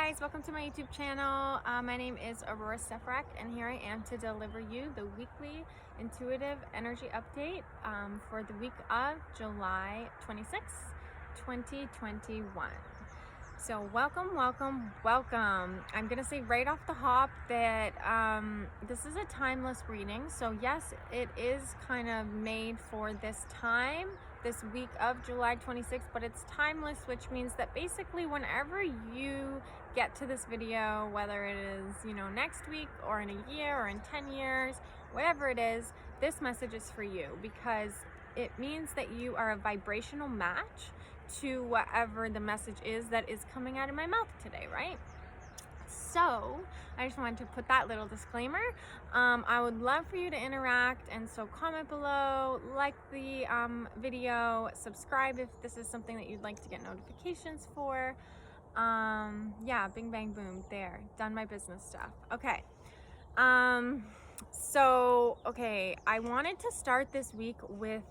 guys, welcome to my YouTube channel. My name is Aurora and here I am to deliver you the weekly intuitive energy update for the week of July 26th, 2021. So welcome. I'm gonna say right off the hop that this is a timeless reading. So yes, it is kind of made for this time, this week of July 26th, but it's timeless, which means that basically whenever you get to this video, whether it is, next week or in a year or in 10 years, whatever it is, this message is for you because it means that you are a vibrational match to whatever the message is that is coming out of my mouth today, right? So I just wanted to put that little disclaimer. I would love for you to interact, and so comment below, like the video, subscribe if this is something that you'd like to get notifications for. Yeah, bing bang boom, there, done my business stuff. Okay. Okay, I wanted to start this week with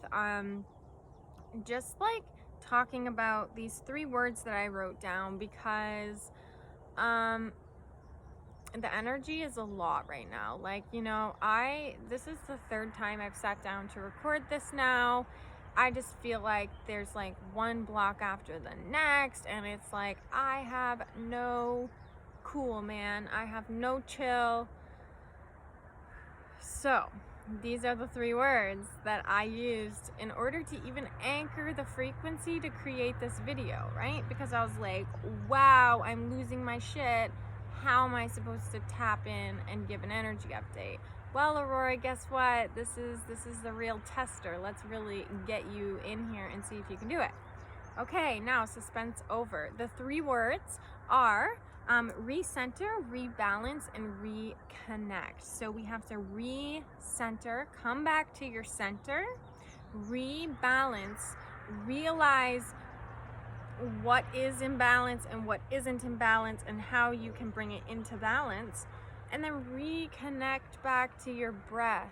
just like talking about these 3 words that I wrote down because the energy is a lot right now. This is the 3rd time I've sat down to record this now. I just feel like there's like one block after the next, and it's like I have no cool, man. I have no chill. So these are the 3 words that I used in order to even anchor the frequency to create this video, right? Because I was like, wow, I'm losing my shit. How am I supposed to tap in and give an energy update? Well, Aurora, guess what? This is the real tester. Let's really get you in here and see if you can do it. Okay, now suspense over. The 3 words are recenter, rebalance, and reconnect. So we have to recenter, come back to your center, rebalance, realize what is in balance and what isn't in balance and how you can bring it into balance, and then reconnect back to your breath.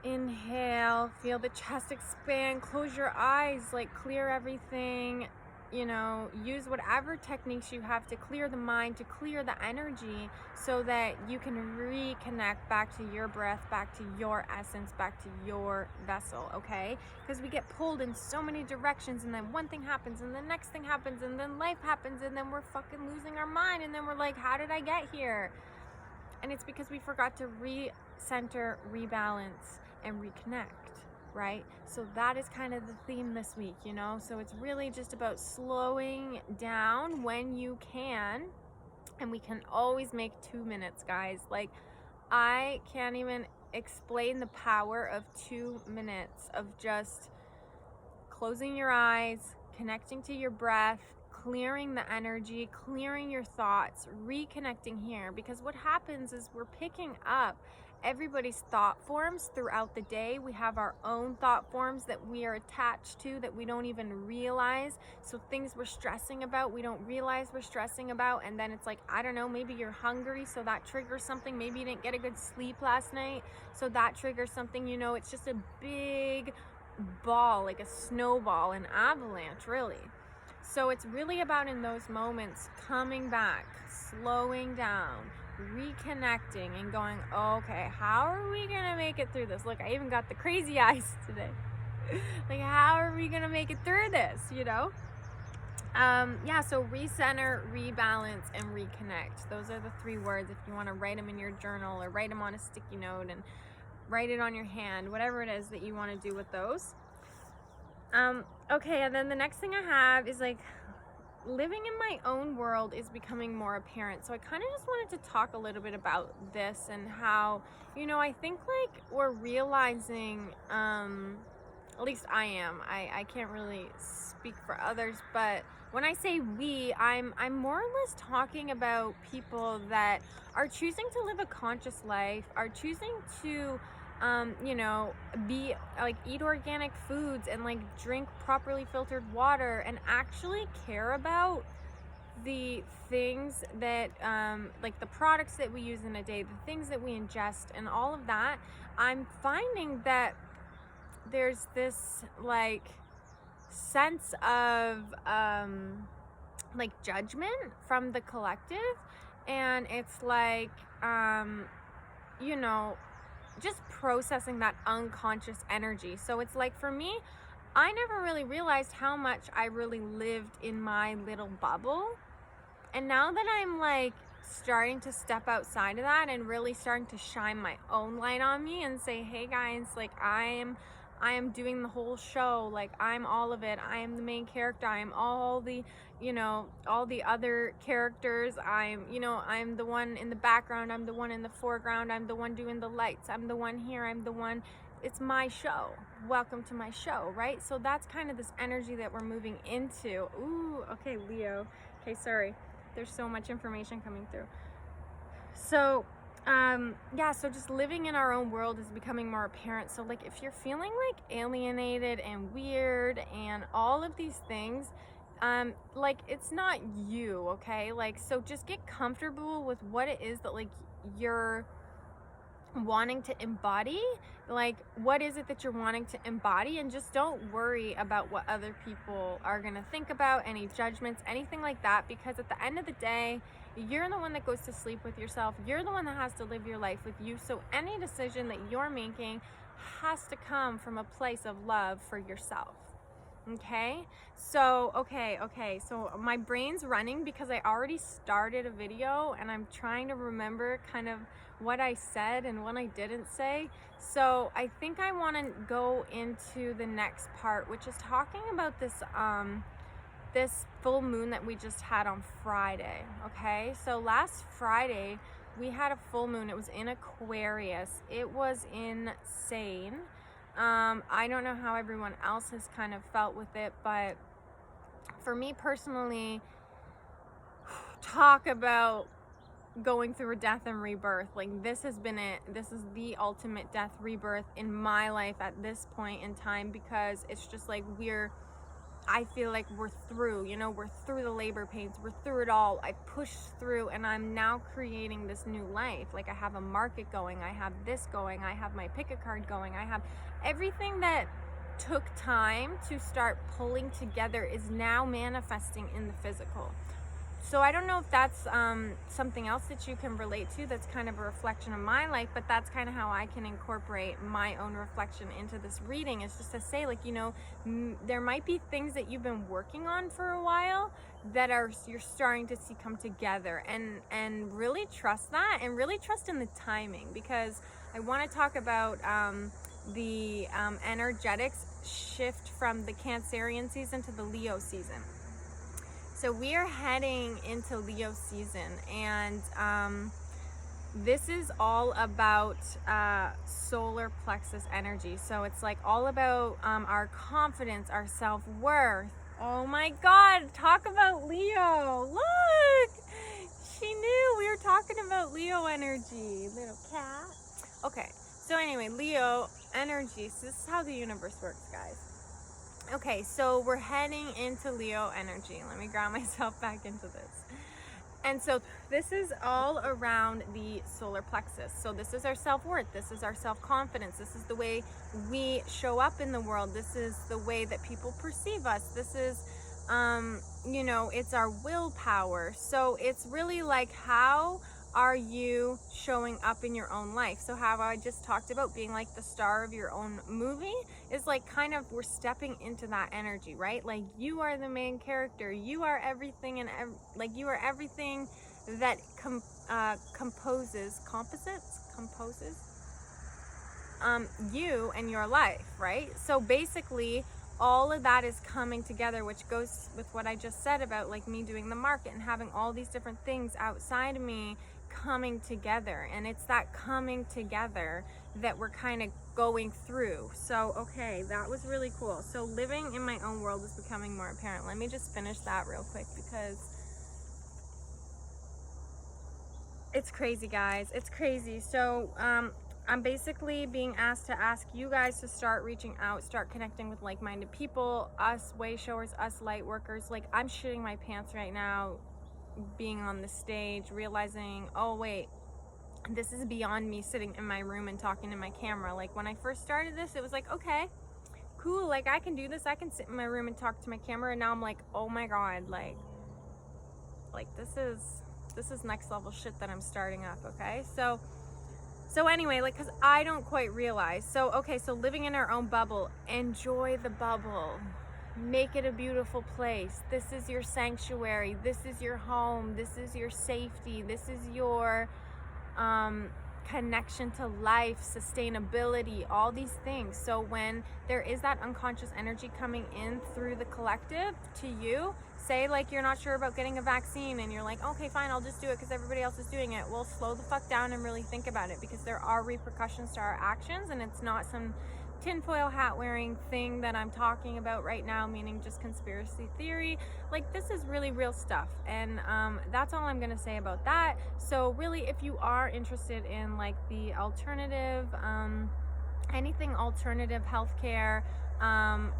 Inhale, feel the chest expand, close your eyes, like clear everything. Use whatever techniques you have to clear the mind, to clear the energy, so that you can reconnect back to your breath, back to your essence, back to your vessel, okay? Because we get pulled in so many directions, and then one thing happens, and the next thing happens, and then life happens, and then we're fucking losing our mind, and then we're like, how did I get here? And it's because we forgot to recenter, rebalance, and reconnect. Right? So that is kind of the theme this week, so it's really just about slowing down when you can, and we can always make 2 minutes, guys. Like, I can't even explain the power of 2 minutes of just closing your eyes, connecting to your breath, clearing the energy, clearing your thoughts, reconnecting here. Because what happens is we're picking up everybody's thought forms throughout the day. We have our own thought forms that we are attached to that we don't even realize. So things we're stressing about, we don't realize we're stressing about. And then it's like, I don't know, maybe you're hungry, so that triggers something. Maybe you didn't get a good sleep last night, so that triggers something. It's just a big ball, like a snowball, an avalanche, really. So it's really about, in those moments, coming back, slowing down, reconnecting, and going, okay, how are we gonna make it through this? Look, I even got the crazy eyes today. Like, how are we gonna make it through this, yeah, so recenter, rebalance, and reconnect. Those are the 3 words. If you want to write them in your journal or write them on a sticky note and write it on your hand, whatever it is that you want to do with those. Okay, and then the next thing I have is like, living in my own world is becoming more apparent. So I kind of just wanted to talk a little bit about this and how, I think like we're realizing, at least I am, I can't really speak for others, but when I say we, I'm more or less talking about people that are choosing to live a conscious life, are choosing to be like, eat organic foods and like drink properly filtered water, and actually care about the things that like the products that we use in a day, the things that we ingest, and all of that. I'm finding that there's this like sense of like judgment from the collective, and it's like you know, just processing that unconscious energy. So it's like, for me, I never really realized how much I really lived in my little bubble, and now that I'm like starting to step outside of that and really starting to shine my own light on me and say, hey guys, like I am doing the whole show, like I'm all of it, I am the main character, I am all the, you know, all the other characters, I'm, you know, I'm the one in the background, I'm the one in the foreground, I'm the one doing the lights, I'm the one here, I'm the one, it's my show, welcome to my show, right? So that's kind of this energy that we're moving into. Ooh, okay, Leo, okay, sorry, there's so much information coming through. So yeah, so just living in our own world is becoming more apparent. So like, if you're feeling like alienated and weird and all of these things, like, it's not you, okay? Like, so just get comfortable with what it is that like you're wanting to embody. Like, what is it that you're wanting to embody, and just don't worry about what other people are gonna think about, any judgments, anything like that, because at the end of the day, you're the one that goes to sleep with yourself, you're the one that has to live your life with you. So any decision that you're making has to come from a place of love for yourself. Okay, so okay, so my brain's running because I already started a video and I'm trying to remember kind of what I said and what I didn't say. So I think I want to go into the next part, which is talking about this this full moon that we just had on Friday. Okay, so last Friday we had a full moon. It was in Aquarius. It was insane. I don't know how everyone else has kind of felt with it, but for me personally, talk about going through a death and rebirth. Like, this has been it. This is the ultimate death rebirth in my life at this point in time, because it's just like I feel like we're through, you know, we're through the labor pains, we're through it all. I pushed through and I'm now creating this new life. Like, I have a market going, I have this going, I have my pick a card going, I have everything that took time to start pulling together is now manifesting in the physical. So I don't know if that's something else that you can relate to, that's kind of a reflection of my life, but that's kind of how I can incorporate my own reflection into this reading. It's just to say, like, you know, there might be things that you've been working on for a while that you're starting to see come together, and really trust that, and really trust in the timing, because I want to talk about the energetics shift from the Cancerian season to the Leo season. So we are heading into Leo season, and this is all about solar plexus energy. So it's like all about our confidence, our self-worth. Oh my God, talk about Leo. Look, she knew we were talking about Leo energy, little cat. Okay, so anyway, Leo energy. So this is how the universe works, guys. Okay, so we're heading into Leo energy. Let me ground myself back into this. And so this is all around the solar plexus. So this is our self-worth. This is our self-confidence. This is the way we show up in the world. This is the way that people perceive us. This is, you know, it's our willpower. So it's really like, how are you showing up in your own life? So how I just talked about being like the star of your own movie is like, kind of, we're stepping into that energy, right? Like, you are the main character, you are everything, and like, you are everything that composes you and your life, right? So basically all of that is coming together, which goes with what I just said about like me doing the market and having all these different things outside of me coming together. And it's that coming together that we're kind of going through. So okay, that was really cool. So living in my own world is becoming more apparent. Let me just finish that real quick, because it's crazy, guys. It's crazy. So I'm basically being asked to ask you guys to start reaching out, start connecting with like-minded people, us way showers, us light workers. Like, I'm shitting my pants right now being on the stage, realizing, oh wait, this is beyond me sitting in my room and talking to my camera. Like, when I first started this, it was like, okay, cool, like I can do this, I can sit in my room and talk to my camera. And now I'm like, oh my God, like, Like, this is next level shit that I'm starting up, okay? So anyway, like, because I don't quite realize. So, okay, so living in our own bubble, enjoy the bubble. Make it a beautiful place. This is your sanctuary. This is your home. This is your safety. This is your connection to life, sustainability, all these things. So when there is that unconscious energy coming in through the collective to you, say like you're not sure about getting a vaccine and you're like, okay, fine, I'll just do it because everybody else is doing it. Well, slow the fuck down and really think about it, because there are repercussions to our actions, and it's not some tinfoil hat wearing thing that I'm talking about right now, meaning just conspiracy theory. Like, this is really real stuff, and that's all I'm gonna say about that. So really, if you are interested in like the alternative, anything alternative healthcare,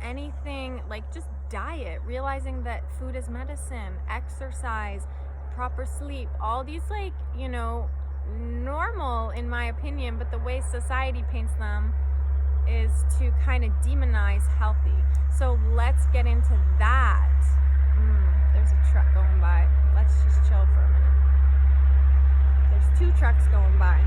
anything like just diet, realizing that food is medicine, exercise, proper sleep, all these, like, you know, normal in my opinion, but the way society paints them is to kind of demonize healthy. So let's get into that. There's a truck going by. Let's just chill for a minute. There's 2 trucks going by.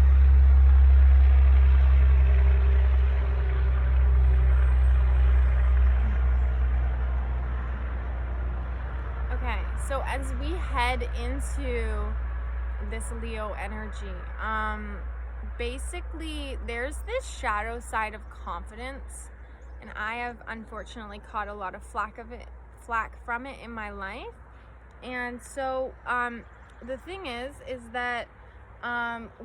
Okay, so as we head into this Leo energy, basically there's this shadow side of confidence, and I have unfortunately caught a lot of flack from it in my life. And so the thing is that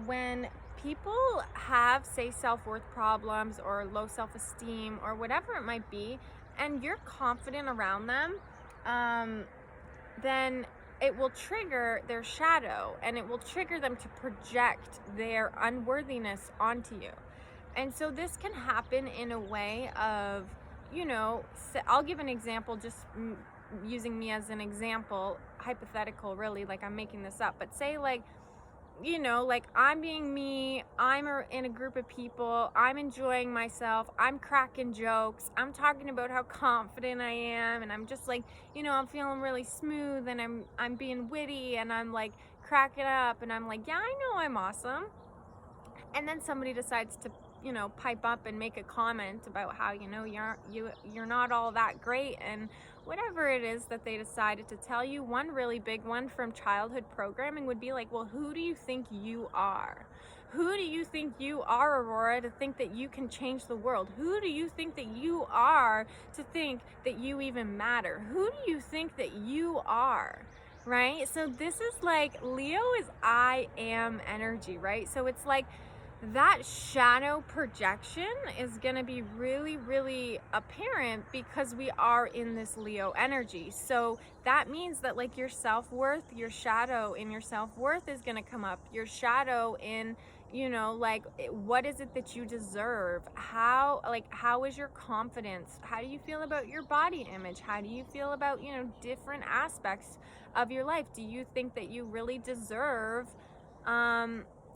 when people have, say, self-worth problems or low self-esteem or whatever it might be, and you're confident around them, then it will trigger their shadow, and it will trigger them to project their unworthiness onto you. And so this can happen in a way of, you know, I'll give an example, just using me as an example, hypothetical really, like I'm making this up, but say like, you know, like I'm being me, I'm in a group of people, I'm enjoying myself, I'm cracking jokes, I'm talking about how confident I am, and I'm just like, you know, I'm feeling really smooth, and I'm being witty, and I'm like cracking up, and I'm like, yeah, I know I'm awesome. And then somebody decides to, you know, pipe up and make a comment about how, you know, you're not all that great, and whatever it is that they decided to tell you. One really big one from childhood programming would be like, well, who do you think you are? Who do you think you are, Aurora, to think that you can change the world? Who do you think that you are to think that you even matter? Who do you think that you are? Right? So this is like, Leo is I am energy, right? So it's like that shadow projection is going to be really, really apparent because we are in this Leo energy. So that means that like your self-worth, your shadow in your self-worth is going to come up. Your shadow in, you know, like, what is it that you deserve? How is your confidence? How do you feel about your body image? How do you feel about, you know, different aspects of your life? Do you think that you really deserve,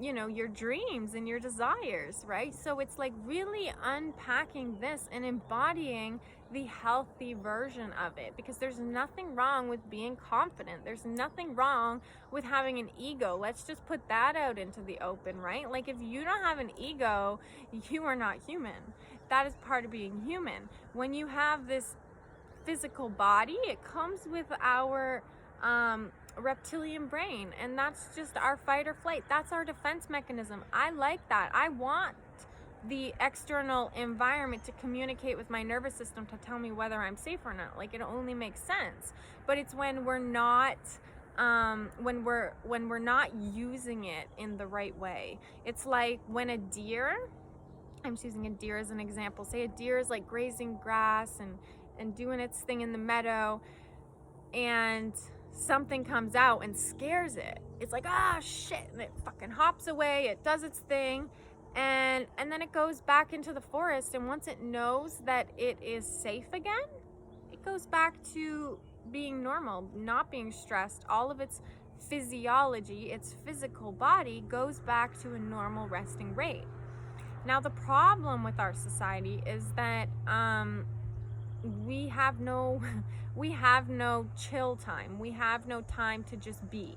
you know, your dreams and your desires, right? So it's like really unpacking this and embodying the healthy version of it, because there's nothing wrong with being confident. There's nothing wrong with having an ego. Let's just put that out into the open, right? Like, if you don't have an ego, you are not human. That is part of being human. When you have this physical body, it comes with our reptilian brain, and that's just our fight or flight. That's our defense mechanism. I like that. I want the external environment to communicate with my nervous system to tell me whether I'm safe or not. Like, it only makes sense. But it's when we're not when we're not using it in the right way. It's like when a deer, I'm just using a deer as an example, say a deer is like grazing grass and doing its thing in the meadow, and something comes out and scares it. It's like, ah, shit, and it fucking hops away, it does its thing, and then it goes back into the forest, and once it knows that it is safe again, it goes back to being normal, not being stressed. All of its physiology, its physical body, goes back to a normal resting rate. Now, the problem with our society is that we have no we have no chill time. We have no time to just be.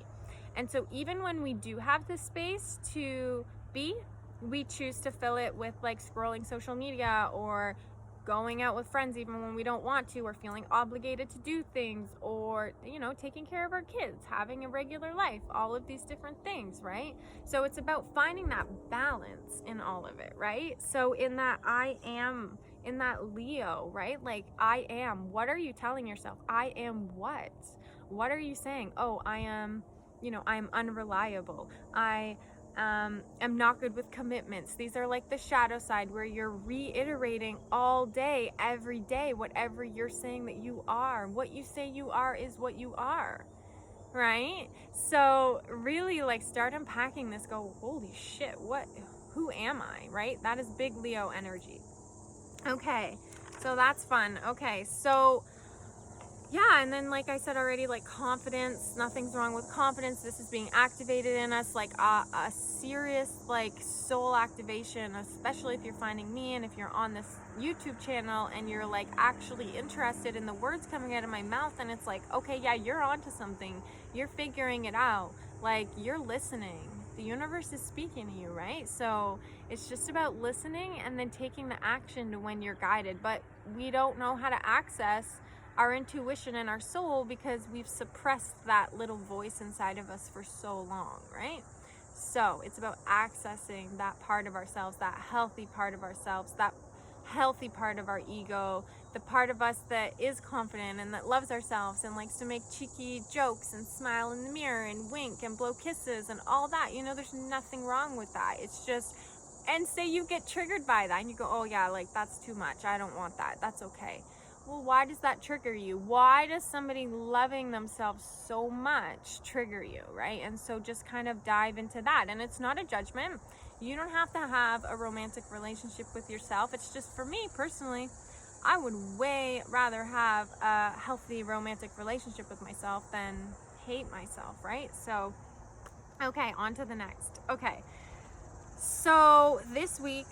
And so even when we do have the space to be, we choose to fill it with like scrolling social media or going out with friends even when we don't want to, or feeling obligated to do things, or taking care of our kids, having a regular life, all of these different things, right? So it's about finding that balance in all of it, right? So in that in that Leo, right? Like, I am, what are you telling yourself? I am what are you saying? Oh, I am, I'm unreliable. I am not good with commitments. These are like the shadow side, where you're reiterating all day, every day, whatever you're saying that you are. What you say you are is what you are, right? So really, like, start unpacking this. Go, holy shit, who am I, right? That is big Leo energy. Okay, so that's fun. Okay, so yeah, and then like I said already, like confidence, nothing's wrong with confidence. This is being activated in us, like a serious like soul activation, especially if you're finding me and if you're on this YouTube channel and you're like actually interested in the words coming out of my mouth, and it's like, okay, yeah, you're onto something. You're figuring it out. Like, you're listening. The universe is speaking to you, right? So it's just about listening and then taking the action to when you're guided. But we don't know how to access our intuition and our soul because we've suppressed that little voice inside of us for so long, right? So it's about accessing that part of ourselves, that healthy part of ourselves, that healthy part of our ego, the part of us that is confident and that loves ourselves and likes to make cheeky jokes and smile in the mirror and wink and blow kisses and all that. There's nothing wrong with that. It's just, and say you get triggered by that and you go, oh yeah, like that's too much, I don't want that. That's okay. Well, why does that trigger you? Why does somebody loving themselves so much trigger you, right? And so just kind of dive into that. And it's not a judgment. You don't have to have a romantic relationship with yourself. It's just, for me personally, I would way rather have a healthy romantic relationship with myself than hate myself, right? So, okay, on to the next. Okay, so this week,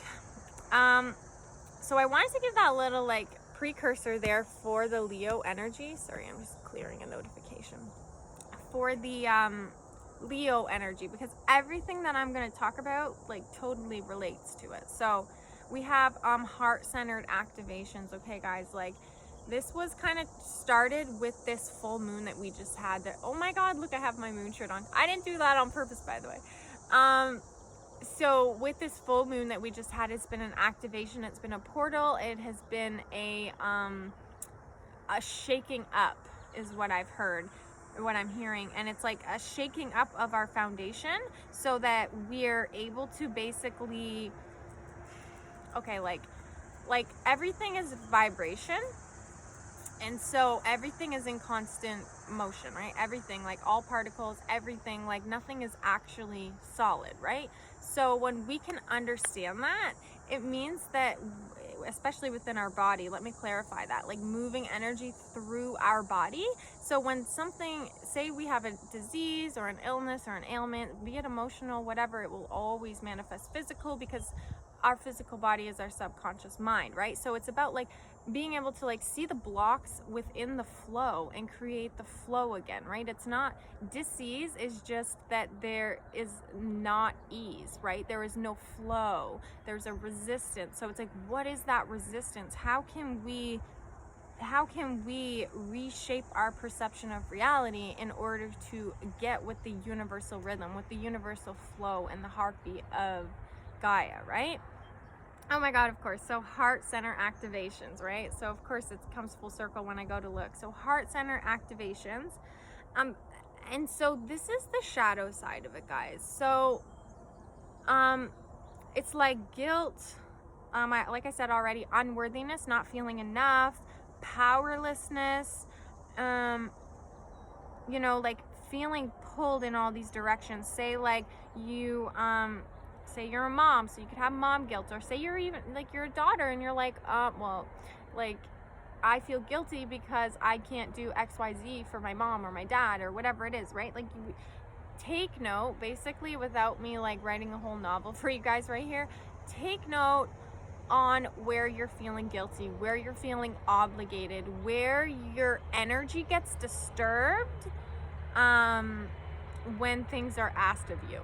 so I wanted to give that little like precursor there for the Leo energy. Sorry, I'm just clearing a notification for the Leo energy, because everything that I'm going to talk about like totally relates to it. So we have heart-centered activations. Okay, guys, like this was kind of started with this full moon that we just had. That, oh my God, look, I have my moon shirt on. I didn't do that on purpose, by the way. So with this full moon that we just had, it's been an activation. It's been a portal. It has been a shaking up is what I've heard, what I'm hearing. And it's like a shaking up of our foundation so that we're able to basically, okay, like everything is vibration. And so everything is in constant motion, right? Everything, like all particles, everything, like nothing is actually solid, right? So when we can understand that, it means that, especially within our body, let me clarify that, like moving energy through our body. So when something, say we have a disease or an illness or an ailment, be it emotional, whatever, it will always manifest physical, because our physical body is our subconscious mind, right? So it's about like being able to like see the blocks within the flow and create the flow again, right? It's not disease, is just that there is not ease, right? There is no flow. There's a resistance. So it's like, what is that resistance? How can we reshape our perception of reality in order to get with the universal rhythm, with the universal flow and the heartbeat of Gaia, right? Oh my God, of course. So heart center activations, right? So of course it comes full circle when I go to look. So heart center activations. And so this is the shadow side of it, guys. So it's like guilt, like I said already, unworthiness, not feeling enough, powerlessness, like feeling pulled in all these directions. Say like you say you're a mom, so you could have mom guilt, or say you're even like you're a daughter and you're like, well, like I feel guilty because I can't do XYZ for my mom or my dad or whatever it is, right? Like, you take note, basically, without me like writing a whole novel for you guys right here, take note on where you're feeling guilty, where you're feeling obligated, where your energy gets disturbed when things are asked of you,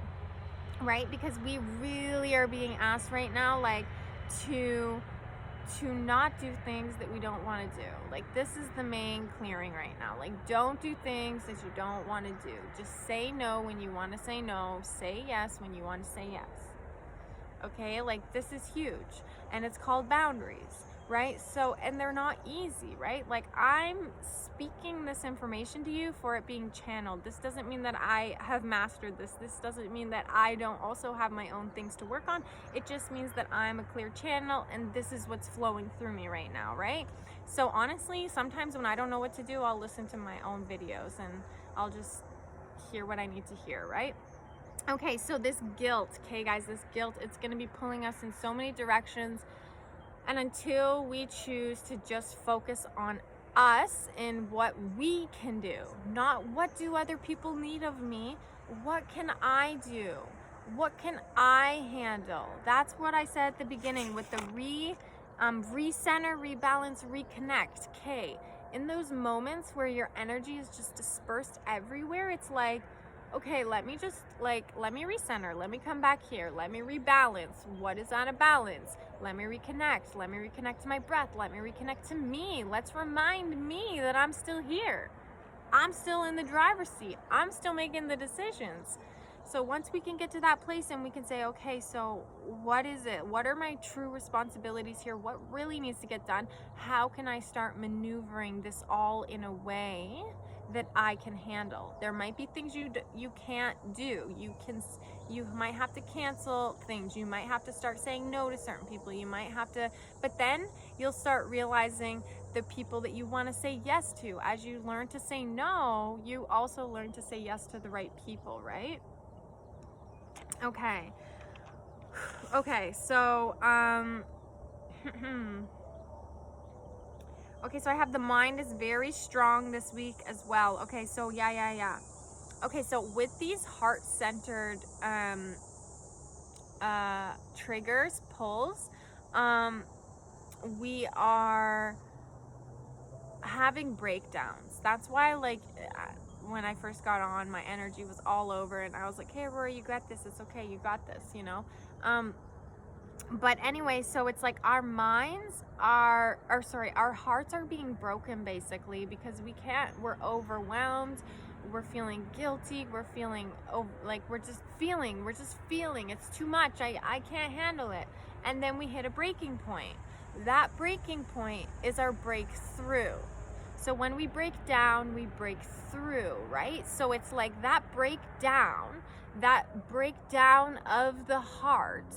right? Because we really are being asked right now, like, to not do things that we don't want to do. Like, this is the main clearing right now. Like, don't do things that you don't want to do. Just say no when you want to say no. Say yes when you want to say yes. Okay, like, this is huge, and it's called boundaries, right? So, and they're not easy, right? Like, I'm speaking this information to you for it being channeled. This doesn't mean that I have mastered this. This doesn't mean that I don't also have my own things to work on. It just means that I'm a clear channel, and this is what's flowing through me right now, right? So honestly, sometimes when I don't know what to do, I'll listen to my own videos and I'll just hear what I need to hear, right? Okay, so this guilt, okay guys, this guilt, it's going to be pulling us in so many directions. And until we choose to just focus on us and what we can do, not what do other people need of me, what can I do? What can I handle? That's what I said at the beginning with the recenter, rebalance, reconnect. Okay, in those moments where your energy is just dispersed everywhere, it's like, okay, let me recenter, let me come back here, let me rebalance. What is out of balance? Let me reconnect to my breath, let me reconnect to me. Let's remind me that I'm still here. I'm still in the driver's seat. I'm still making the decisions. So once we can get to that place and we can say, okay, so what is it? What are my true responsibilities here? What really needs to get done? How can I start maneuvering this all in a way that I can handle? There might be things you can't do. You might have to cancel things. You might have to start saying no to certain people. You might have to, but then you'll start realizing the people that you want to say yes to. As you learn to say no, you also learn to say yes to the right people, right? Okay. Okay, so okay, so I have the mind is very strong this week as well. Okay, so yeah. Okay, so with these heart-centered triggers, pulls, we are having breakdowns. That's why, like, when I first got on, my energy was all over, and I was like, hey, Aurora, you got this. It's okay. You got this, you know? But anyway, so it's like our minds are, our hearts are being broken basically because we're overwhelmed, we're feeling guilty, we're feeling like we're just feeling, it's too much, I can't handle it. And then we hit a breaking point. That breaking point is our breakthrough. So when we break down, we break through, right? So it's like that breakdown of the heart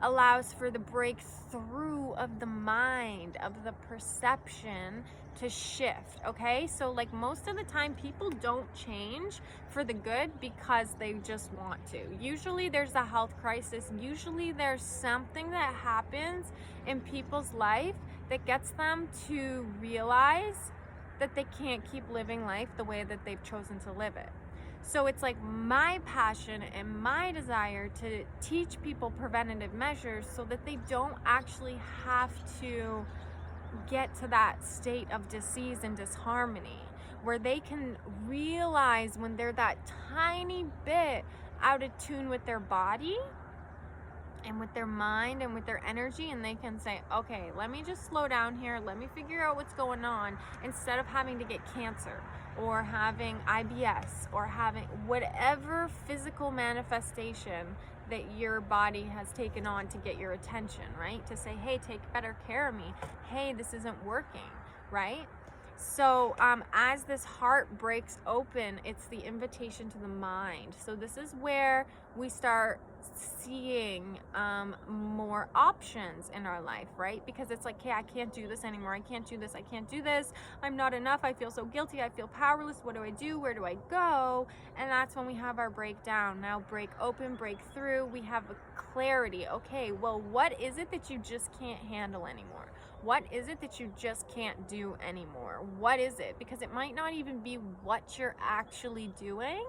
allows for the breakthrough of the mind, of the perception to shift, okay? So like most of the time people don't change for the good because they just want to. Usually there's a health crisis. Usually there's something that happens in people's life that gets them to realize that they can't keep living life the way that they've chosen to live it. So it's like my passion and my desire to teach people preventative measures so that they don't actually have to get to that state of disease and disharmony, where they can realize when they're that tiny bit out of tune with their body and with their mind and with their energy, and they can say, okay, let me just slow down here, let me figure out what's going on, instead of having to get cancer or having IBS or having whatever physical manifestation that your body has taken on to get your attention, right? To say, hey, take better care of me. Hey, this isn't working, right? So as this heart breaks open, it's the invitation to the mind. So this is where we start seeing more options in our life, right? Because it's like, hey, I can't do this anymore. I can't do this. I can't do this. I'm not enough. I feel so guilty. I feel powerless. What do I do? Where do I go? And that's when we have our breakdown. Now break open, break through. We have a clarity. Okay, well, what is it that you just can't handle anymore? What is it that you just can't do anymore? What is it? Because it might not even be what you're actually doing.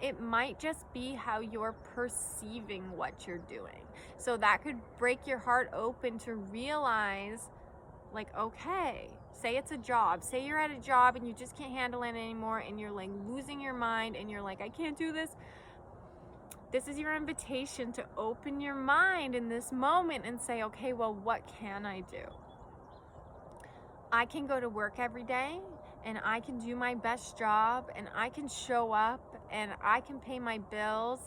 It might just be how you're perceiving what you're doing. So that could break your heart open to realize, like, okay, say it's a job. Say you're at a job and you just can't handle it anymore and you're like losing your mind and you're like, I can't do this. This is your invitation to open your mind in this moment and say, okay, well, what can I do? I can go to work every day and I can do my best job and I can show up and I can pay my bills.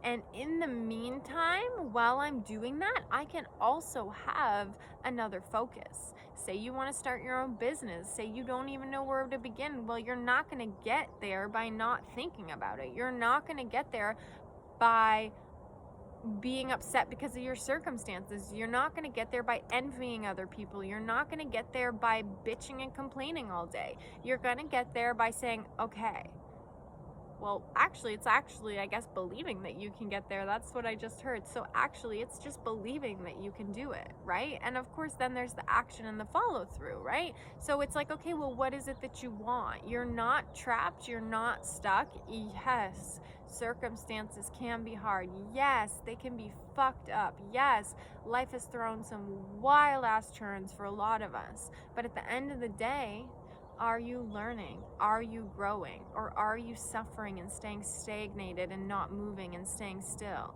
And in the meantime, while I'm doing that, I can also have another focus. Say you want to start your own business. Say you don't even know where to begin. Well, you're not going to get there by not thinking about it. You're not going to get there by being upset because of your circumstances. You're not going to get there by envying other people. You're not going to get there by bitching and complaining all day. You're going to get there by saying, okay, well, it's actually, I guess, believing that you can get there. That's what I just heard. So actually, it's just believing that you can do it, right? And of course, then there's the action and the follow through, right? So it's like, okay, well, what is it that you want? You're not trapped. You're not stuck. Yes, circumstances can be hard. Yes, they can be fucked up. Yes, life has thrown some wild ass turns for a lot of us. But at the end of the day, are you learning? Are you growing? Or are you suffering and staying stagnated and not moving and staying still?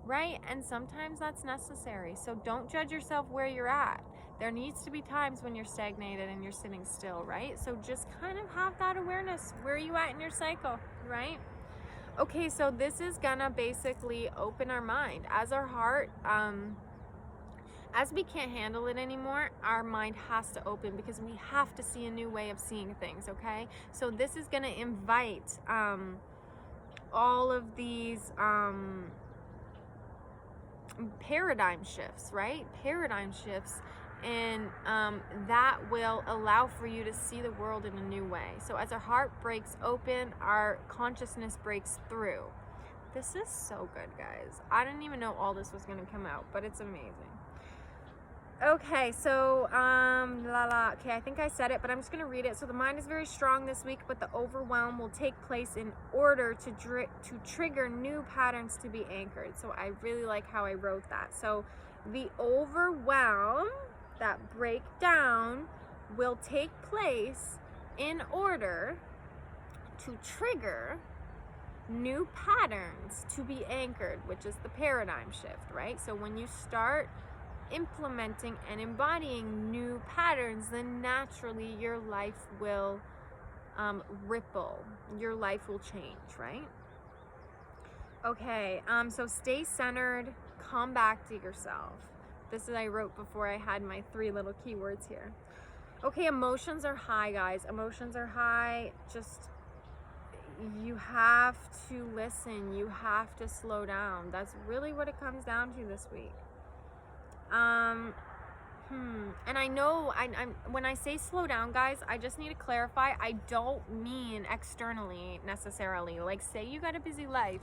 Right? And sometimes that's necessary. So don't judge yourself where you're at. There needs to be times when you're stagnated and you're sitting still, right? So just kind of have that awareness. Where are you at in your cycle, right? Okay, so this is gonna basically open our mind. As our heart, as we can't handle it anymore, our mind has to open because we have to see a new way of seeing things, okay? So this is going to invite all of these paradigm shifts, right? Paradigm shifts, and that will allow for you to see the world in a new way. So as our heart breaks open, our consciousness breaks through. This is so good, guys. I didn't even know all this was going to come out, but it's amazing. Okay, so, okay, I think I said it, but I'm just going to read it. So the mind is very strong this week, but the overwhelm will take place in order to trigger new patterns to be anchored. So I really like how I wrote that. So the overwhelm, that breakdown, will take place in order to trigger new patterns to be anchored, which is the paradigm shift, right? So when you start implementing and embodying new patterns, then naturally your life will ripple. Your life will change, right? Okay, so stay centered, come back to yourself. This is I wrote before I had my 3 little keywords here. Okay, emotions are high, guys. Emotions are high. Just, you have to listen. You have to slow down. That's really what it comes down to this week. And I know I'm when I say slow down, guys, I just need to clarify, I don't mean externally necessarily. Like, say you got a busy life.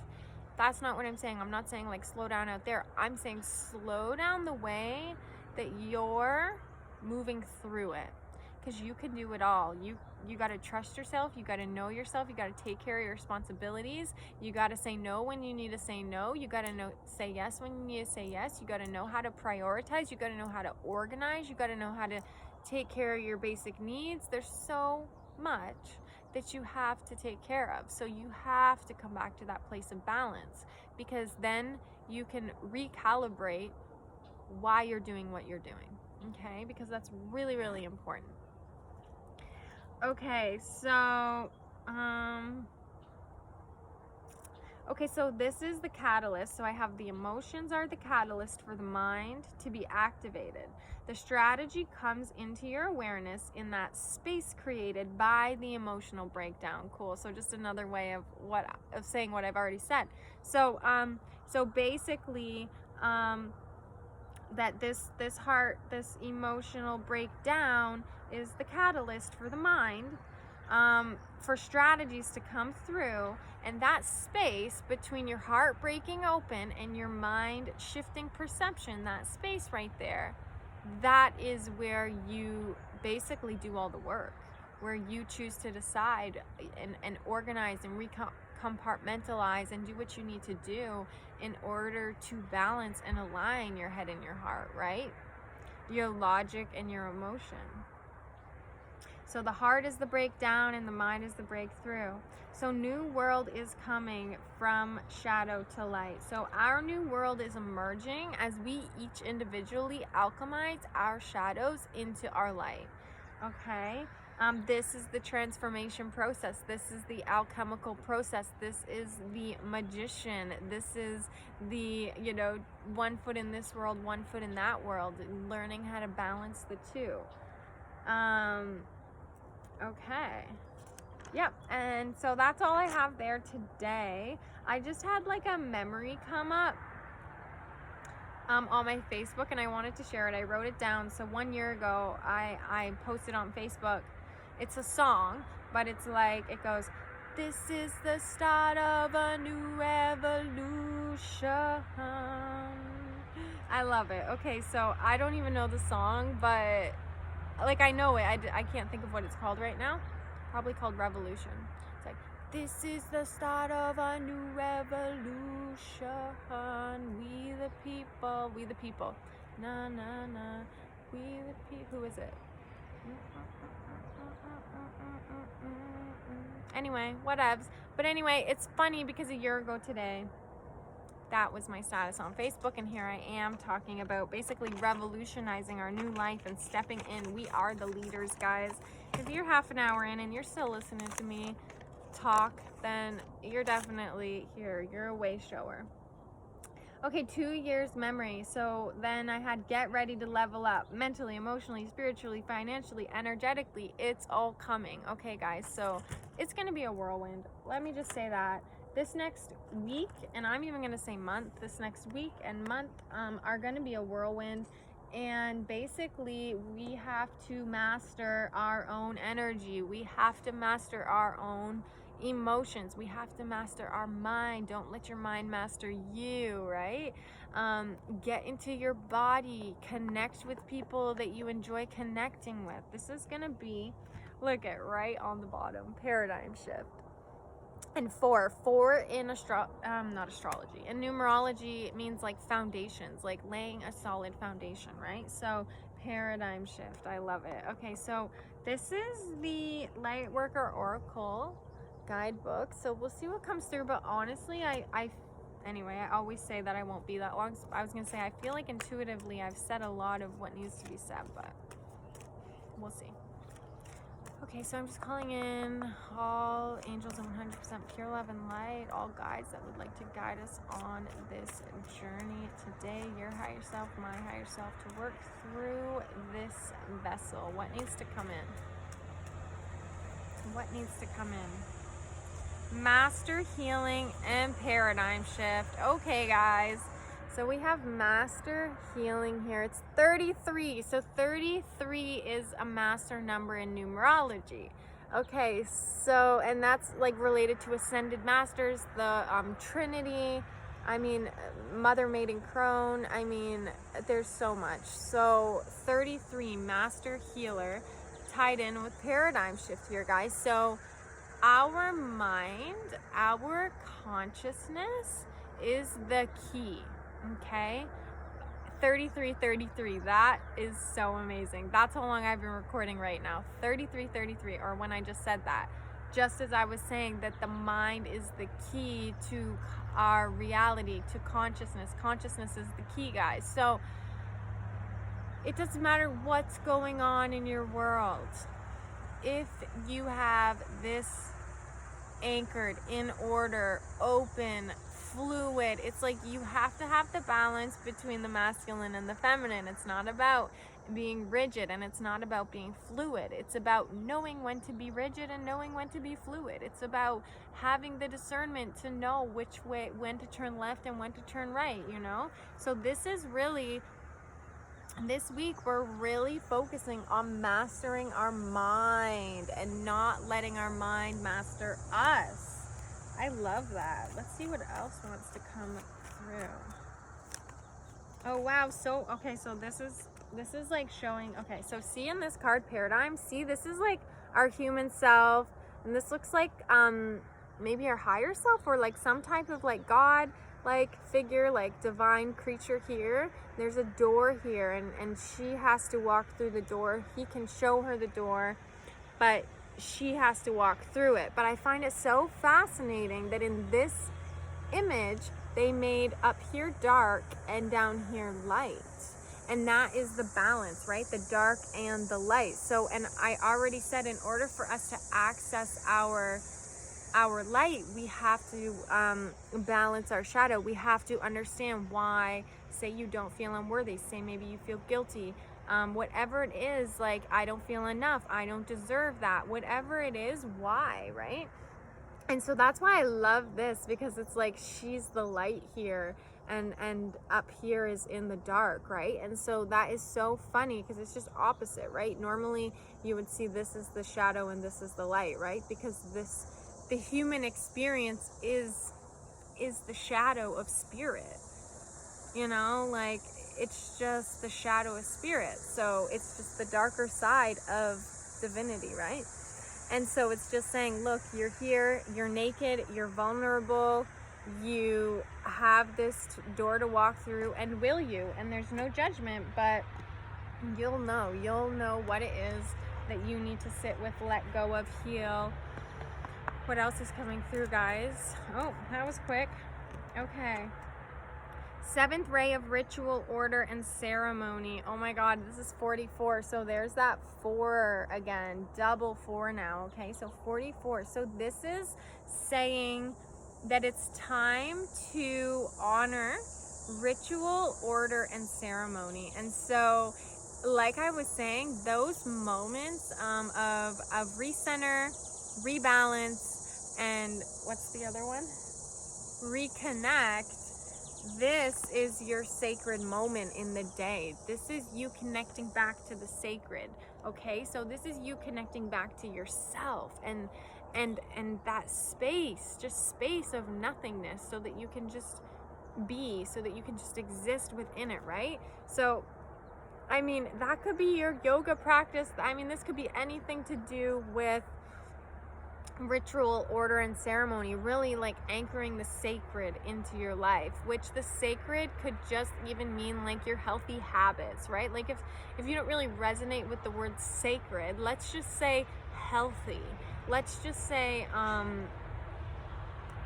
That's not what I'm saying. I'm not saying like slow down out there. I'm saying slow down the way that you're moving through it. Because you can do it all. You got to trust yourself. You got to know yourself. You got to take care of your responsibilities. You got to say no when you need to say no. You got to say yes when you need to say yes. You got to know how to prioritize. You got to know how to organize. You got to know how to take care of your basic needs. There's so much that you have to take care of. So you have to come back to that place of balance, because then you can recalibrate why you're doing what you're doing. Okay? Because that's really, really important. Okay, so so this is the catalyst. So I have the emotions are the catalyst for the mind to be activated. The strategy comes into your awareness in that space created by the emotional breakdown. Cool. So just another way of saying what I've already said. So so basically that this emotional breakdown is the catalyst for the mind, for strategies to come through, and that space between your heart breaking open and your mind shifting perception, that space right there, that is where you basically do all the work, where you choose to decide and organize and compartmentalize and do what you need to do in order to balance and align your head and your heart, right? Your logic and your emotion. So the heart is the breakdown and the mind is the breakthrough. So new world is coming from shadow to light. So our new world is emerging as we each individually alchemize our shadows into our light. Okay? This is the transformation process. This is the alchemical process. This is the magician. This is the, 1 foot in this world, 1 foot in that world, learning how to balance the two. Okay. Yep. And so that's all I have there today. I just had like a memory come up on my Facebook, and I wanted to share it. I wrote it down. So 1 year ago, I posted on Facebook. It's a song, but it's like, it goes, "This is the start of a new evolution." I love it. Okay, so I don't even know the song, but like I know it. I can't think of what it's called right now. Probably called Revolution. It's like, "This is the start of a new revolution. We the people, we the people. Na na na, we the people." Who is it? Anyway, whatevs. But anyway, it's funny because a year ago today, that was my status on Facebook, and here I am talking about basically revolutionizing our new life and stepping in. We are the leaders, guys. If you're half an hour in and you're still listening to me talk, then you're definitely here. You're a way shower. Okay, 2 years memory. So then I had get ready to level up mentally, emotionally, spiritually, financially, energetically. It's all coming. Okay, guys. So it's going to be a whirlwind. Let me just say that. This next week, and I'm even going to say month, this next week and month are going to be a whirlwind. And basically, we have to master our own energy. We have to master our own emotions. We have to master our mind. Don't let your mind master you, right? Get into your body. Connect with people that you enjoy connecting with. This is going to be, look at right on the bottom, paradigm shift. And four in not astrology, in numerology, it means like foundations, like laying a solid foundation, right? So paradigm shift, I love it. Okay, so this is the Lightworker Oracle guidebook. So we'll see what comes through, but honestly, anyway, I always say that I won't be that long. So I was gonna say, I feel like intuitively I've said a lot of what needs to be said, but we'll see. Okay, so I'm just calling in all angels of 100% pure love and light, all guides that would like to guide us on this journey today, your higher self, my higher self, to work through this vessel. What needs to come in? What needs to come in? Master healing and paradigm shift. Okay, guys. So we have master healing here. It's 33. So 33 is a master number in numerology. Okay, so, and that's like related to ascended masters, the Trinity. I mean, Mother, Maid, and Crone. I mean, there's so much. So 33, master healer, tied in with paradigm shift here, guys. So our mind, our consciousness is the key. Okay, 33, that is so amazing. That's how long I've been recording right now. 33, or when I just said that, just as I was saying that the mind is the key to our reality, to consciousness. Consciousness is the key, guys. So it doesn't matter what's going on in your world. If you have this anchored, in order, open, fluid, it's like you have to have the balance between the masculine and the feminine. It's not about being rigid, and it's not about being fluid. It's about knowing when to be rigid and knowing when to be fluid. It's about having the discernment to know which way, when to turn left and when to turn right, So this is really, this week we're really focusing on mastering our mind and not letting our mind master us. I love that. Let's see what else wants to come through. Oh, wow. So, okay, so this is this is like showing, okay, so see in this card paradigm, see, this is like our human self, and this looks like maybe our higher self, or like some type of like God like figure, like divine creature here. There's a door here, and she has to walk through the door. He can show her the door, but she has to walk through it. But I find it so fascinating that in this image they made up here dark and down here light, and that is the balance, right? The dark and the light. So, and I already said, in order for us to access our light, we have to balance our shadow. We have to understand why, say you don't feel unworthy, say maybe you feel guilty, whatever it is, like I don't feel enough, I don't deserve that, whatever it is, why, right? And so that's why I love this, because it's like she's the light here, and up here is in the dark, right? And so that is so funny, because it's just opposite, right? Normally you would see this is the shadow and this is the light, right? Because the human experience is the shadow of spirit, you know, like it's just the shadow of spirit. So it's just the darker side of divinity, right? And so it's just saying, look, you're here, you're naked, you're vulnerable, you have this door to walk through, and will you? And there's no judgment, but you'll know what it is that you need to sit with, let go of, heal. What else is coming through, guys? Oh, that was quick. Okay. 7th ray of ritual, order, and ceremony. Oh my God, this is 44. So there's that 4 again, double 4 now. Okay, so 44. So this is saying that it's time to honor ritual, order, and ceremony. And so, like I was saying, those moments of recenter, rebalance, and what's the other one? Reconnect. This is your sacred moment in the day. This is you connecting back to the sacred. Okay, so this is you connecting back to yourself, and that space, just space of nothingness, so that you can just be, so that you can just exist within it, right? So I mean, that could be your yoga practice. I mean, this could be anything to do with ritual, order, and ceremony, really like anchoring the sacred into your life, which the sacred could just even mean like your healthy habits, right? Like if you don't really resonate with the word sacred, let's just say healthy, let's just say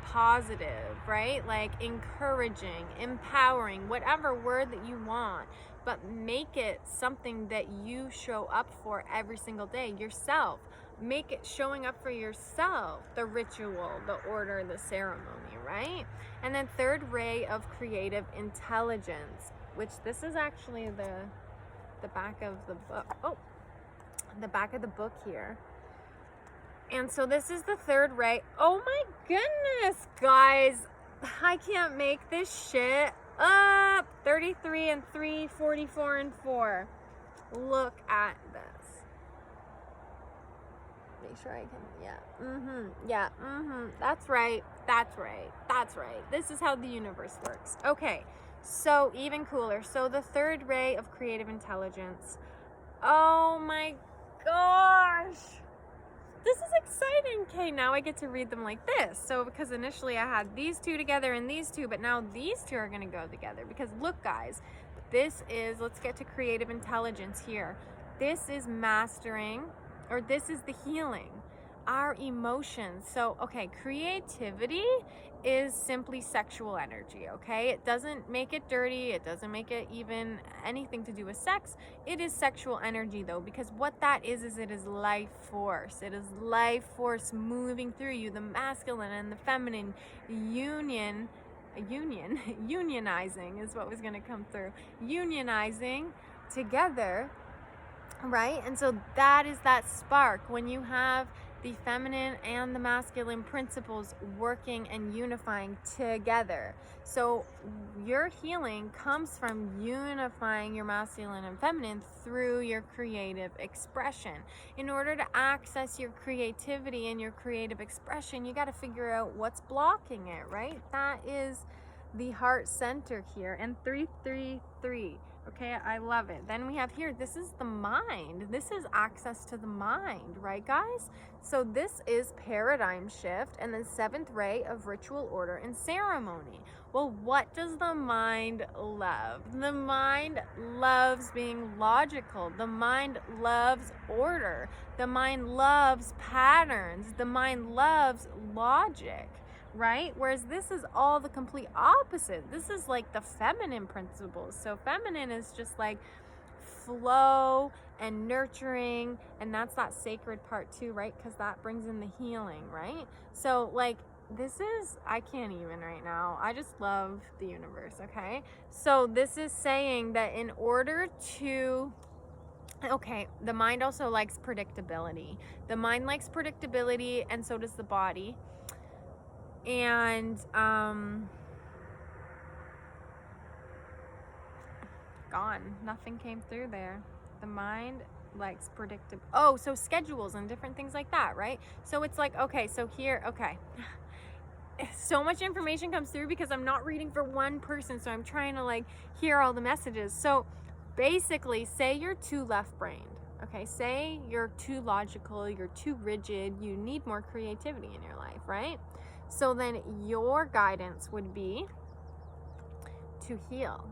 positive, right? Like encouraging, empowering, whatever word that you want, but make it something that you show up for every single day, yourself. Make it showing up for yourself, the ritual, the order, the ceremony, right? And then 3rd ray of creative intelligence, which this is actually the back of the book. Oh, the back of the book here. And so this is the 3rd ray. Oh my goodness, guys, I can't make this shit up. 33 and 3, 44 and 4. Look at this. Make sure I can, that's right. This is how the universe works. Okay, so even cooler. So the 3rd ray of creative intelligence. Oh my gosh, this is exciting. Okay, now I get to read them like this. So because initially I had these 2 together and these 2, but now these 2 are going to go together, because look, guys, this is, let's get to creative intelligence here. This is mastering, or this is the healing, our emotions. So, okay, creativity is simply sexual energy, okay? It doesn't make it dirty. It doesn't make it even anything to do with sex. It is sexual energy, though, because what that is it is life force. It is life force moving through you, the masculine and the feminine unionizing is what was going to come through. Unionizing together, right? And so that is that spark when you have the feminine and the masculine principles working and unifying together. So your healing comes from unifying your masculine and feminine through your creative expression. In order to access your creativity and your creative expression, you got to figure out what's blocking it, right? That is the heart center here. And 333. Okay, I love it. Then we have here, this is the mind. This is access to the mind, right, guys? So this is paradigm shift and the seventh ray of ritual order and ceremony. Well, what does the mind love? The mind loves being logical. The mind loves order. The mind loves patterns. The mind loves logic, right? Whereas this is all the complete opposite. This is like the feminine principles. So feminine is just like flow and nurturing, and that's that sacred part too, right? Because that brings in the healing, right? So like this is, I can't even right now. I just love the universe, okay? So this is saying that in order to, okay, the mind also likes predictability. The mind likes predictability, and so does the body. And gone, nothing came through there. The mind likes predictable, oh, so schedules and different things like that, right? So it's like, okay, so here, okay, so much information comes through because I'm not reading for one person, so I'm trying to like hear all the messages. So basically, say you're too left-brained, okay? Say you're too logical, you're too rigid, you need more creativity in your life, right? So then your guidance would be to heal.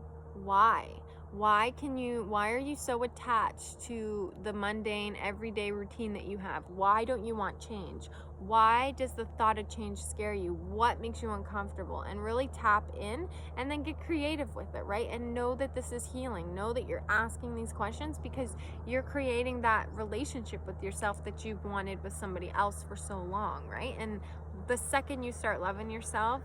Why? Why are you so attached to the mundane everyday routine that you have? Why don't you want change? Why does the thought of change scare you? What makes you uncomfortable? And really tap in and then get creative with it, right? And know that this is healing. Know that you're asking these questions because you're creating that relationship with yourself that you've wanted with somebody else for so long, right? And the second you start loving yourself,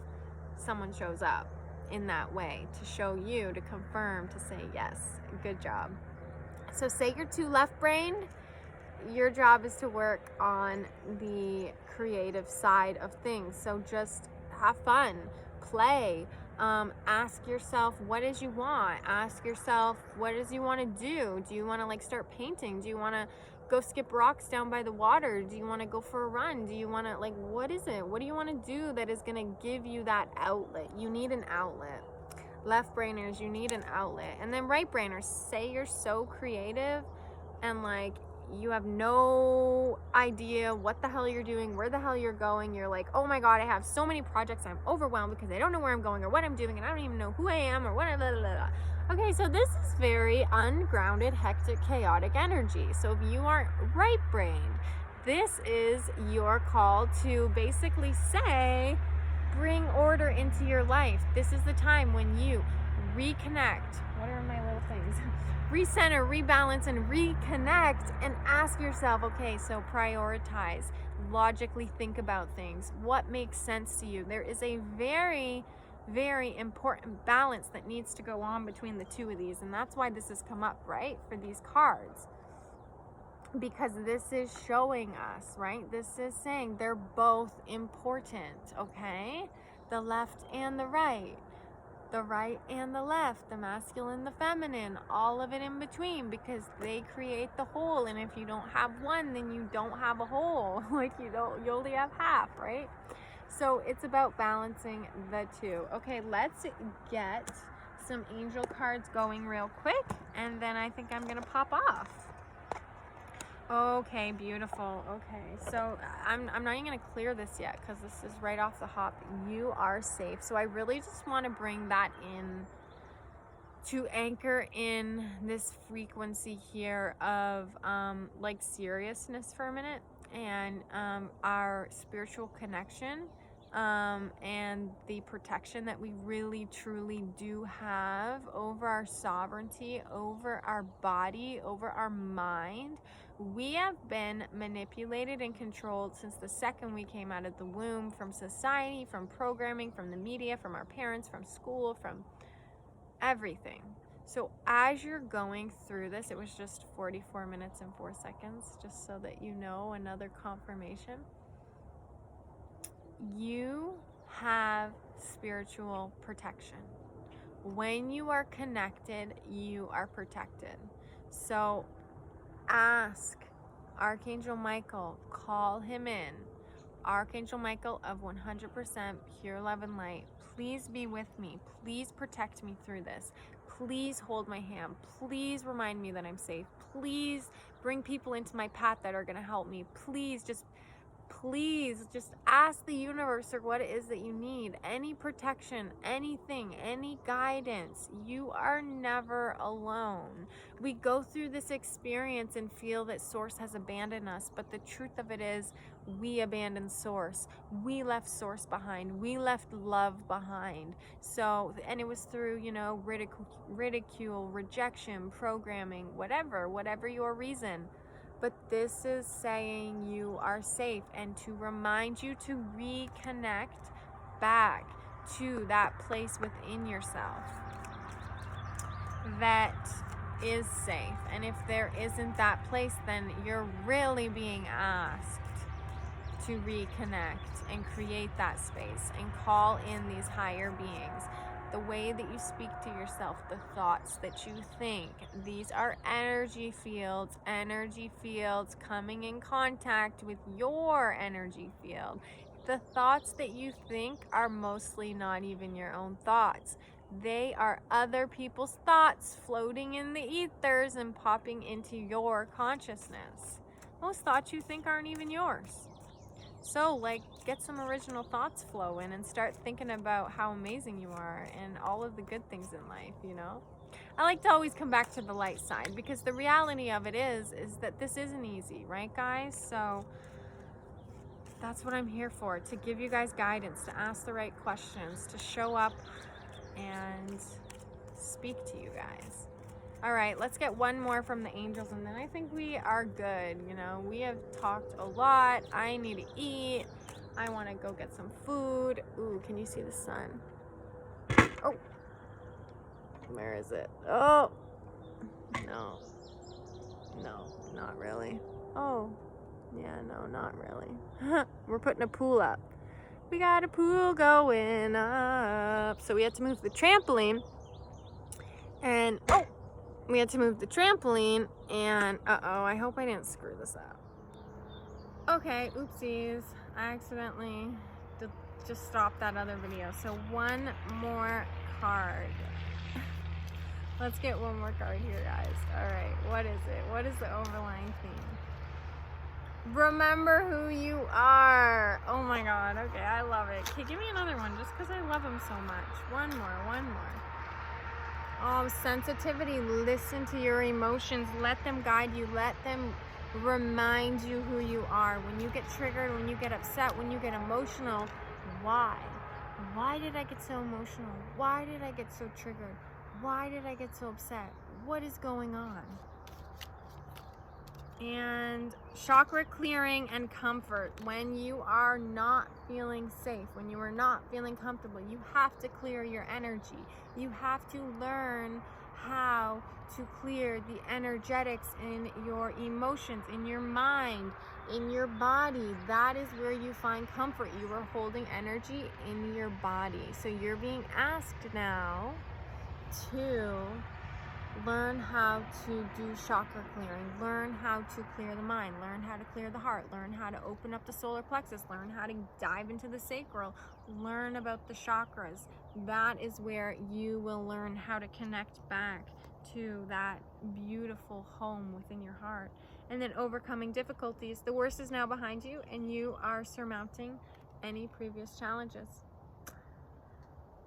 someone shows up in that way to show you, to confirm, to say yes, good job. So say you're too left-brained, your job is to work on the creative side of things. So just have fun, play, ask yourself what is you want, ask yourself what is you want to do. Do you want to like start painting? Do you want to go skip rocks down by the water? Do you want to go for a run? Do you want to like, what is it? What do you want to do that is going to give you that outlet? You need an outlet. Left brainers, you need an outlet. And then right brainers, say you're so creative and like you have no idea what the hell you're doing, where the hell you're going. You're like, oh my God, I have so many projects. I'm overwhelmed because I don't know where I'm going or what I'm doing, and I don't even know who I am or what. Blah, blah, blah. Okay, so this is very ungrounded, hectic, chaotic energy. So if you aren't right-brained, this is your call to basically say, bring order into your life. This is the time when you reconnect. What are my little things? Recenter, rebalance, and reconnect, and ask yourself, okay, so prioritize, logically think about things. What makes sense to you? There is a very, very important balance that needs to go on between the two of these, and that's why this has come up, right, for these cards. Because this is showing us, right? This is saying they're both important, okay? The left and the right and the left, the masculine, the feminine, all of it in between, because they create the whole. And if you don't have one, then you don't have a whole. Like you only have half, right? So it's about balancing the two. Okay, let's get some angel cards going real quick, and then I think I'm gonna pop off. Okay, beautiful. Okay, so I'm not even gonna clear this yet because this is right off the hop. You are safe. So I really just want to bring that in to anchor in this frequency here of like seriousness for a minute, and our spiritual connection, and the protection that we really truly do have over our sovereignty, over our body, over our mind. We have been manipulated and controlled since the second we came out of the womb, from society, from programming, from the media, from our parents, from school, from everything. So as you're going through this, it was just 44 minutes and 4 seconds, just so that you know, another confirmation. You have spiritual protection. When you are connected, you are protected. So ask Archangel Michael, call him in. Archangel Michael of 100% pure love and light, please be with me. Please protect me through this. Please hold my hand. Please remind me that I'm safe. Please bring people into my path that are going to help me. Please just ask the universe or what it is that you need. Any protection, anything, any guidance. You are never alone. We go through this experience and feel that Source has abandoned us, but the truth of it is we abandoned Source. We left Source behind. We left love behind. So, and it was through, you know, ridicule, rejection, programming, whatever your reason. But this is saying you are safe, and to remind you to reconnect back to that place within yourself that is safe. And if there isn't that place, then you're really being asked to reconnect and create that space and call in these higher beings. The way that you speak to yourself, the thoughts that you think, these are energy fields coming in contact with your energy field. The thoughts that you think are mostly not even your own thoughts. They are other people's thoughts floating in the ethers and popping into your consciousness. Most thoughts you think aren't even yours. So, like, get some original thoughts flowing and start thinking about how amazing you are and all of the good things in life, you know? I like to always come back to the light side, because the reality of it is that this isn't easy, right, guys? So that's what I'm here for, to give you guys guidance, to ask the right questions, to show up and speak to you guys. All right, let's get one more from the angels, and then I think we are good. You know, we have talked a lot. I need to eat. I want to go get some food. Ooh, can you see the sun? Oh, where is it? Oh, no, not really. Oh, yeah, no, not really. We're putting a pool up. We got a pool going up. So we had to move the trampoline, and we had to move the trampoline, and I hope I didn't screw this up. Okay, oopsies. I accidentally just stopped that other video. So one more card. Let's get one more card here, guys. All right, what is it? What is the overlying theme? Remember who you are. Oh my God, okay, I love it. Okay, give me another one just because I love him so much. One more. Oh, sensitivity. Listen to your emotions. Let them guide you. Let them remind you who you are. When you get triggered, when you get upset, when you get emotional, why? Why did I get so emotional? Why did I get so triggered? Why did I get so upset? What is going on? And chakra clearing and comfort. When you are not feeling safe, when you are not feeling comfortable, you have to clear your energy. You have to learn how to clear the energetics in your emotions, in your mind, in your body. That is where you find comfort. You are holding energy in your body. So you're being asked now to learn how to do chakra clearing, learn how to clear the mind, learn how to clear the heart, learn how to open up the solar plexus, learn how to dive into the sacral, learn about the chakras. That is where you will learn how to connect back to that beautiful home within your heart. And then overcoming difficulties. The worst is now behind you, and you are surmounting any previous challenges.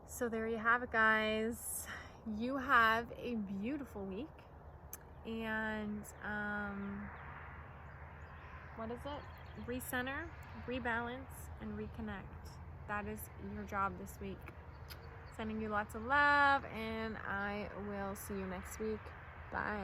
So there you have it, guys. You have a beautiful week, and what is it? Recenter, rebalance, and reconnect. That is your job this week. Sending you lots of love, and I will see you next week. Bye.